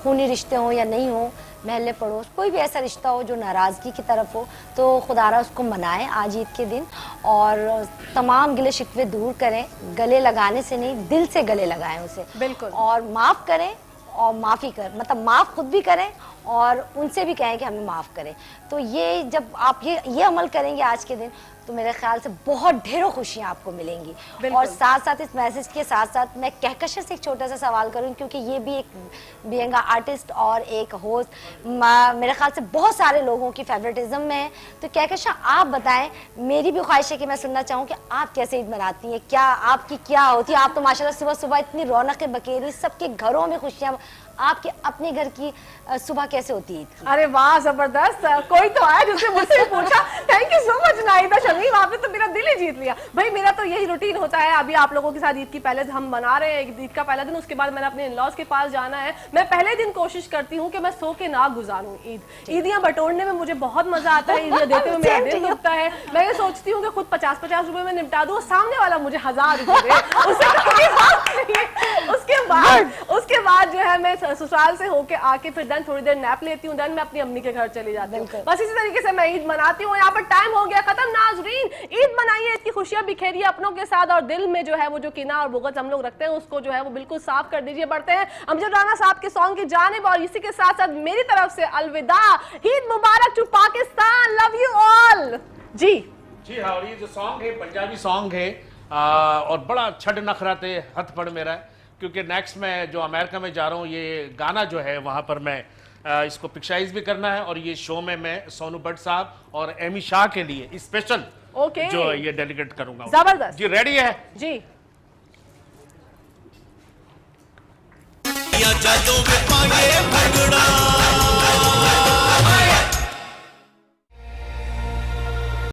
Speaker 3: खूनी रिश्ते हों या नहीं हों, महल्ले पड़ोस, कोई भी ऐसा रिश्ता हो जो नाराज़गी की तरफ हो, तो खुदारा उसको मनाएं आज ईद के दिन, और तमाम गिले शिकवे दूर करें। गले लगाने से नहीं, दिल से गले लगाएं उसे।
Speaker 1: बिल्कुल।
Speaker 3: और माफ़ करें, और माफ़ी कर, मतलब माफ़ खुद भी करें और उनसे भी कहें कि हमें माफ़ करें। तो ये जब आप ये अमल करेंगे आज के दिन, तो मेरे ख्याल से बहुत ढेरों खुशियाँ आपको मिलेंगी। और साथ साथ इस मैसेज के साथ साथ मैं कहकशा से एक छोटा सा सवाल करूँ, क्योंकि ये भी एक बीइंग आर्टिस्ट और एक होस्ट, मेरे ख्याल से बहुत सारे लोगों की फेवरेटिज्म में है। तो कहकशा आप बताएं, मेरी भी ख्वाहिश है कि मैं सुनना चाहूँ कि आप कैसे ईद मनाती हैं, क्या आपकी क्या होती है? आप तो माशाल्लाह सुबह सुबह इतनी रौनकें बखेरी, सबके घरों में खुशियाँ, आपके अपने घर की सुबह कैसे होती है?
Speaker 1: अरे वाह, जबरदस्त। कोई तो आया जिसने मुझसे पूछा। Thank you so much Nahida Shamim, आपने तो मेरा दिल ही जीत लिया। भाई मेरा तो यही रूटीन होता है। अभी आप लोगों के साथ ईद की पहले हम मना रहे हैं, ईद का पहला दिन, उसके बाद मैंने अपने इन-लॉज के पास जाना है। मैं पहले दिन कोशिश करती हूँ कि मैं सो के ना गुजारूं ईद। ईदियाँ बटोरने में मुझे बहुत मजा आता है, ईदियाँ देते हुए मेरा दिल दुखता है। मैं ये सोचती हूँ कि खुद 50-50 रुपए में निपटा दूँ, सामने वाला मुझे 1000 रुपए दे, उसके बाद जो है मैं ससुराल से होके आके फिर देन थोड़ी देर नैप लेती हूँ, देन मैं अपनी अम्मी के घर चली जाती हूँ। बस इसी तरीके से मैं ईद मनाती हूँ। यहाँ पर टाइम हो गया खत्म। नाजरीन, ईद मनाइए, ईद की खुशियां बिखेरिए अपनों के साथ, और दिल में जो है वो जो किना और बुग़्ज़ हम लोग रखते हैं उसको जो है वो बिल्कुल साफ कर दीजिए। बढ़ते हैं अमजद राना साहब के सॉन्ग की जानिब, और इसी के साथ साथ मेरी तरफ से अलविदा। ईद मुबारक to Pakistan, love you all. जी
Speaker 6: हाँ, और ये जो सॉन्ग है पंजाबी सॉन्ग है, और बड़ा छड़ नखराते हथ पड़ मेरा है, क्योंकि नेक्स्ट मैं जो अमेरिका में जा रहा हूँ, ये गाना जो है वहाँ पर मैं इसको पिक्चराइज भी करना है, और ये शो में मैं सोनू भट्ट साहब और एमी शाह के लिए स्पेशल जो ये डेलीकेट करूंगा।
Speaker 1: जबरदस्त
Speaker 6: जी, रेडी है
Speaker 1: जी।
Speaker 7: जादों में पाए